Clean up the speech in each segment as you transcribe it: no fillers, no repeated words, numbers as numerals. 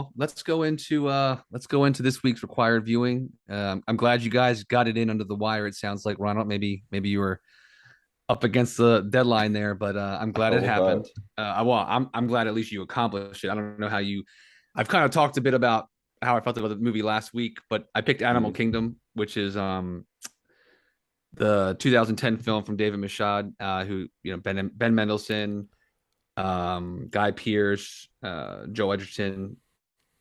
well, let's go into this week's required viewing. I'm glad you guys got it in under the wire. It sounds like Ronald, maybe you were up against the deadline there, but I'm glad it Oh, happened. I'm glad at least you accomplished it. I don't know how you. I've kind of talked a bit about how I felt about the movie last week, but I picked Animal mm, Kingdom, which is the 2010 film from David Michôd, who Ben Mendelsohn, Guy Pearce, Joe Edgerton,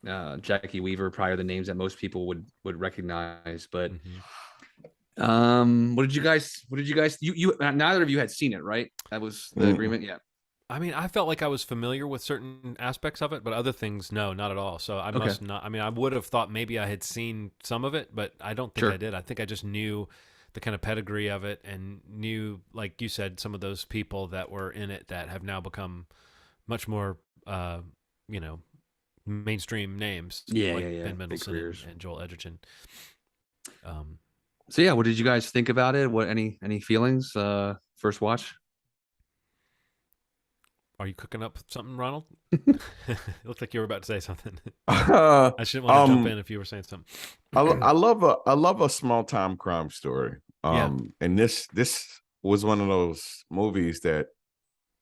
Jacki Weaver, probably the names that most people would recognize. But Hmm. what did you guys you neither of you had seen it, right? That was the mm. agreement. Yeah. I mean, I felt like I was familiar with certain aspects of it, but other things, no, not at all. So I Okay. must not. I mean, I would have thought maybe I had seen some of it, but I don't think I Sure. did. I think I just knew the kind of pedigree of it and knew, like you said, some of those people that were in it that have now become much more, you know, mainstream names Yeah, like yeah, yeah. Ben Big Mendelsohn careers. and Joel Edgerton. Um, So yeah, what did you guys think about it? What any feelings? First watch. are you cooking up something, Ronald? It looked like you were about to say something. Uh, I shouldn't want to jump um, in if you were saying something. I love a small time crime story. Yeah, And this was one of those movies that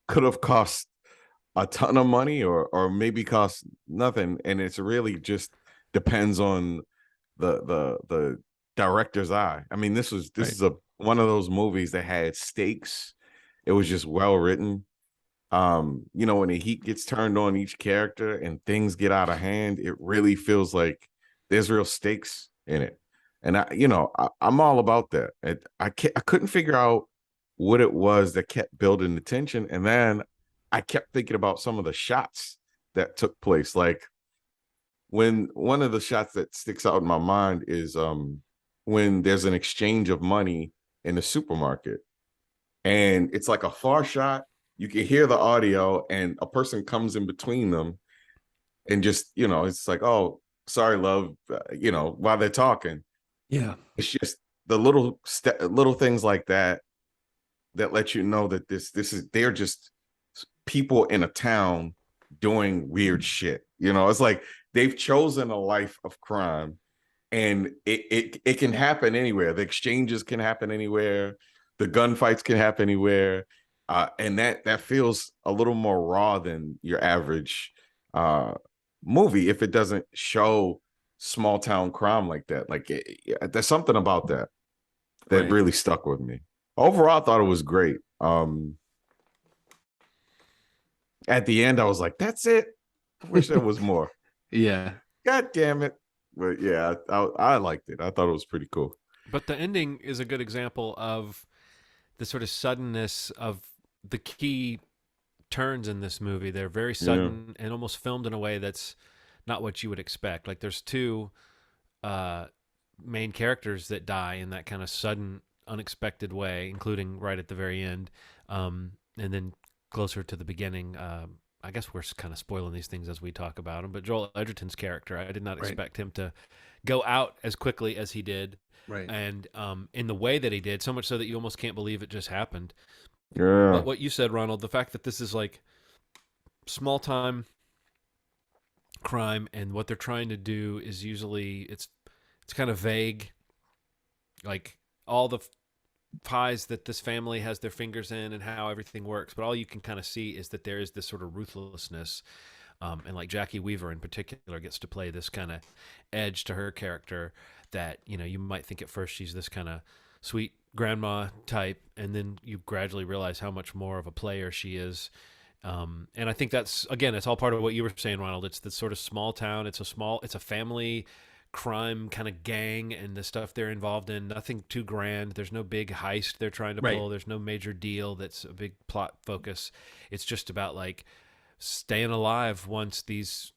could have cost a ton of money or maybe cost nothing, and it's really just depends on the director's eye. I mean, this Right. is a one of those movies that had stakes. It was just well written. When the heat gets turned on each character and things get out of hand, it really feels like there's real stakes in it. And I'm all about that. I couldn't figure out what it was that kept building the tension, and then I kept thinking about some of the shots that took place. Like when one of the shots that sticks out in my mind is when there's an exchange of money in the supermarket, and it's like a far shot. You can hear the audio, and a person comes in between them, and just it's like, oh, sorry, love, while they're talking. Yeah. It's just the little things like that that let you know that this is they're just people in a town doing weird shit. It's like they've chosen a life of crime, and it can happen anywhere. The exchanges can happen anywhere. The gunfights can happen anywhere. And that feels a little more raw than your average uh, movie if it doesn't show small town crime like that. Like there's something about that Right. really stuck with me. Overall, I thought it was great. At the end, I was like, "That's it." I wish there was more. Yeah. God damn it! But yeah, I liked it. I thought it was pretty cool. but the ending is a good example of the sort of suddenness of the key turns in this movie. They're very Yeah. sudden and almost filmed in a way that's not what you would expect. Like there's two uh, main characters that die in that kind of sudden, unexpected way, including right at the very end, and then closer to the beginning. I guess we're kind of spoiling these things as we talk about them. But Joel Edgerton's character, I did not Right. expect him to go out as quickly as he did, Right. and in the way that he did, so much so that you almost can't believe it just happened. Yeah. But what you said, Ronald, the fact that this is like small time crime, and what they're trying to do is usually it's kind of vague, like all the pies that this family has their fingers in and how everything works, but all you can kind of see is that there is this sort of ruthlessness, and like Jacki Weaver in particular gets to play this kind of edge to her character that you might think at first she's this kind of sweet grandma type, and then you gradually realize how much more of a player she is. And I think that's, again, it's all part of what you were saying, Ronald. It's this sort of small town. It's a family crime kind of gang, and the stuff they're involved in. Nothing too grand. There's no big heist they're trying to Right. pull. There's no major deal that's a big plot focus. It's just about like staying alive once these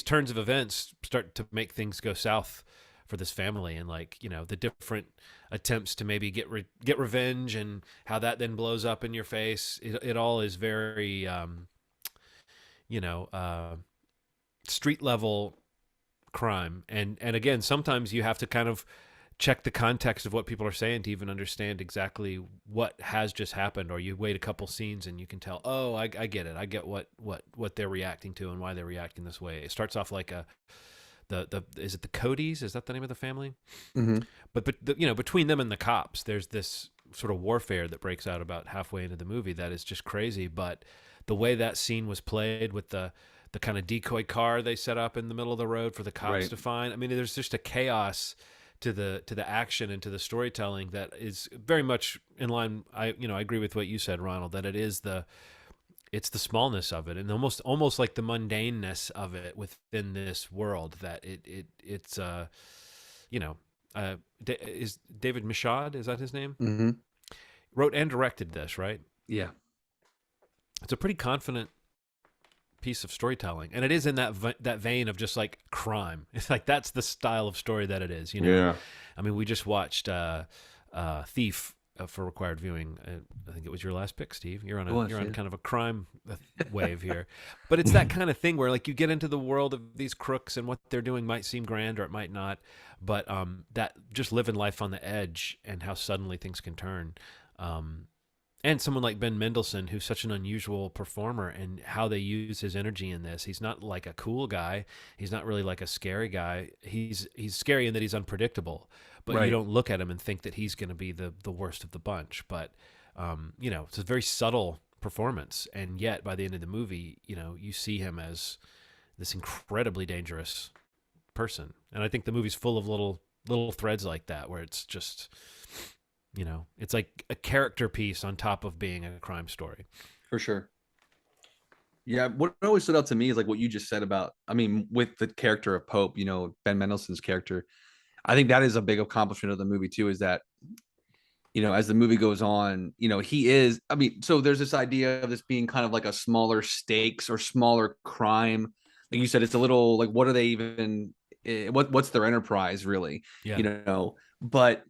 turns of events start to make things go south for this family, and like the different attempts to maybe get revenge, and how that then blows up in your face. It all is very you know uh, street level crime, and again, sometimes you have to kind of check the context of what people are saying to even understand exactly what has just happened, or you wait a couple scenes and you can tell, oh, I get it. I get what they're reacting to and why they're reacting this way. It starts off like is it the Codys? Is that the name of the family? Mm-hmm. But between them and the cops, there's this sort of warfare that breaks out about halfway into the movie that is just crazy. But the way that scene was played with the kind of decoy car they set up in the middle of the road for the cops to find. I mean, there's just a chaos to the action and to the storytelling that is very much in line. I agree with what you said, Ronald, that it's the smallness of it and almost like the mundaneness of it within this world that it's is David Michôd, is that his name? Mm-hmm. Wrote and directed this, right? Yeah. It's a pretty confident piece of storytelling, and it is in that vein of just like crime. It's like that's the style of story that it is. Yeah. I mean, we just watched Thief for required viewing. I think it was your last pick, Steve. You're on kind of a crime wave here, but it's that kind of thing where like you get into the world of these crooks and what they're doing might seem grand or it might not, but that just living life on the edge and how suddenly things can turn. And someone like Ben Mendelsohn, who's such an unusual performer, and how they use his energy in this. He's not like a cool guy. He's not really like a scary guy. He's scary in that he's unpredictable. But you don't look at him and think that he's going to be the worst of the bunch. But, it's a very subtle performance. And yet, by the end of the movie, you see him as this incredibly dangerous person. And I think the movie's full of little threads like that, where it's just... it's like a character piece on top of being a crime story. For sure. Yeah, what always stood out to me is like what you just said about, I mean, with the character of Pope, Ben Mendelsohn's character. I think that is a big accomplishment of the movie too, is that, as the movie goes on, he is, I mean, so there's this idea of this being kind of like a smaller stakes or smaller crime. Like you said, it's a little like, what are they even, what's their enterprise really? Yeah. But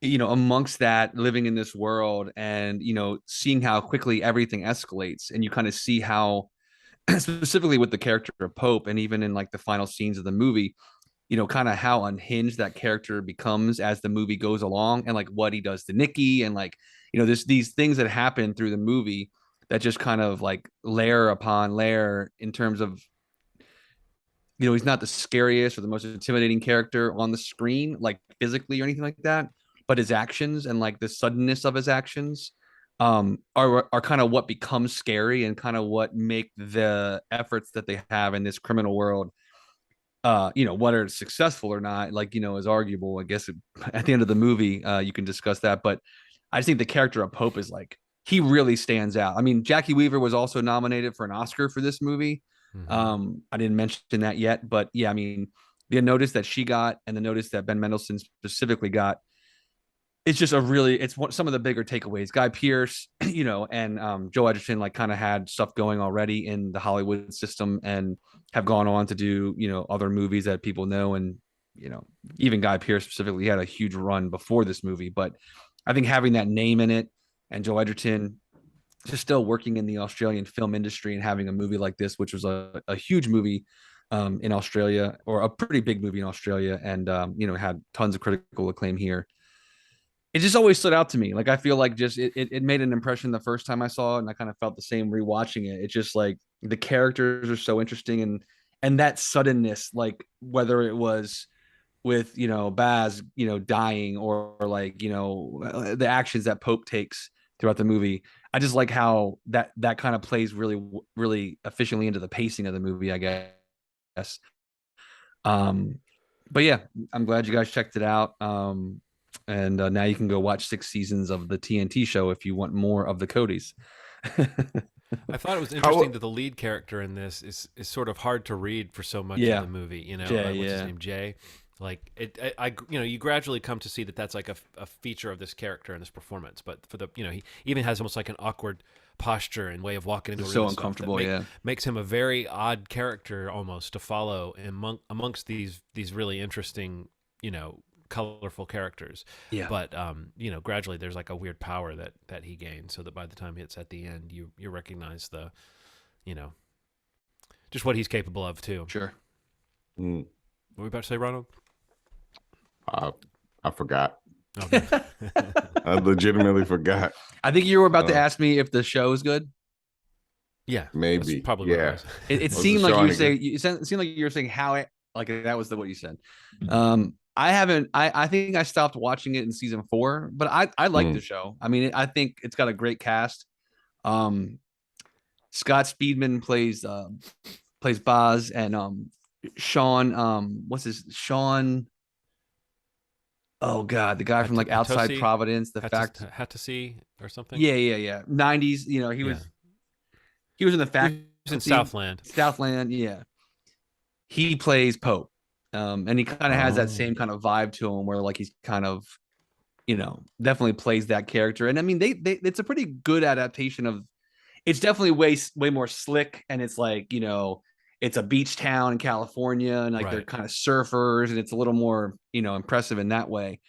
amongst that, living in this world and, seeing how quickly everything escalates, and you kind of see how, specifically with the character of Pope, and even in like the final scenes of the movie, kind of how unhinged that character becomes as the movie goes along, and like what he does to Nikki, and like, these things that happen through the movie that just kind of like layer upon layer in terms of, he's not the scariest or the most intimidating character on the screen, like physically or anything like that, but his actions and like the suddenness of his actions are kind of what becomes scary, and kind of what make the efforts that they have in this criminal world, whether it's successful or not, like, is arguable. I guess at the end of the movie, you can discuss that. But I just think the character of Pope is like, he really stands out. I mean, Jacki Weaver was also nominated for an Oscar for this movie. Mm-hmm. I didn't mention that yet, but yeah, I mean, the notice that she got and the notice that Ben Mendelsohn specifically got, it's just some of the bigger takeaways. Guy Pearce, and Joe Edgerton like kind of had stuff going already in the Hollywood system and have gone on to do, other movies that people know. And, even Guy Pearce specifically had a huge run before this movie. But I think having that name in it, and Joe Edgerton just still working in the Australian film industry and having a movie like this, which was a huge movie in Australia, or a pretty big movie in Australia, and, had tons of critical acclaim here. It just always stood out to me. Like, I feel like just it made an impression the first time I saw it, and I kind of felt the same rewatching it. It's just like the characters are so interesting, and that suddenness, like whether it was with Baz dying, or like the actions that Pope takes throughout the movie. I just like how that kind of plays really, really efficiently into the pacing of the movie, I guess. But yeah, I'm glad you guys checked it out. And now you can go watch 6 seasons of the TNT show if you want more of the Codys. I thought it was interesting that the lead character in this is sort of hard to read for so much of the movie. Jay, what's his name, Jay? Like you gradually come to see that that's like a feature of this character and this performance. But for the he even has almost like an awkward posture and way of walking into a room. So uncomfortable, makes him a very odd character almost to follow amongst these really interesting colorful characters. Yeah. But gradually there's like a weird power that he gains, so that by the time it's at the end, you recognize the just what he's capable of too. Sure. Mm. What were we about to say, Ronald? I I forgot. Okay. I legitimately forgot. I think you were about to Uh, ask me if the show is good. Yeah, Maybe. that's probably Yeah. what it was. It What's the seemed like show you on were again? saying. It seemed like you were saying how it. Like that was what you said. I haven't. I think I stopped watching it in season 4, but I like the show. I mean, I think it's got a great cast. Scott Speedman plays Boz, and Sean Sean. Oh God, the guy from like Outside Hatosi, Providence. The fact. Hatosi or something. Yeah. 90s. You know, he Yeah. was in the He fact. was in Southland. Southland. Yeah. He plays Pope. And he kind of has that Oh. same kind of vibe to him where like he's kind of, definitely plays that character. And I mean, they it's a pretty good adaptation of, it's definitely way more slick. And it's like, it's a beach town in California and like they're Right. kind of surfers and it's a little more, impressive in that way.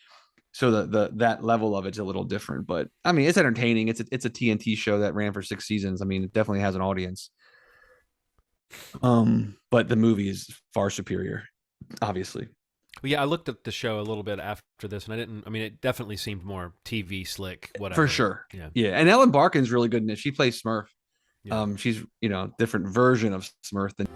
So that level of it's a little different, but I mean, it's entertaining. It's a TNT show that ran for 6 seasons. I mean, it definitely has an audience. But the movie is far superior, obviously. Well, yeah, I looked at the show a little bit after this, and I didn't. I mean, it definitely seemed more TV For slick, whatever. sure. Yeah. Yeah. And Ellen Barkin's really good in it. She plays Smurf. Yeah. She's, different version of Smurf than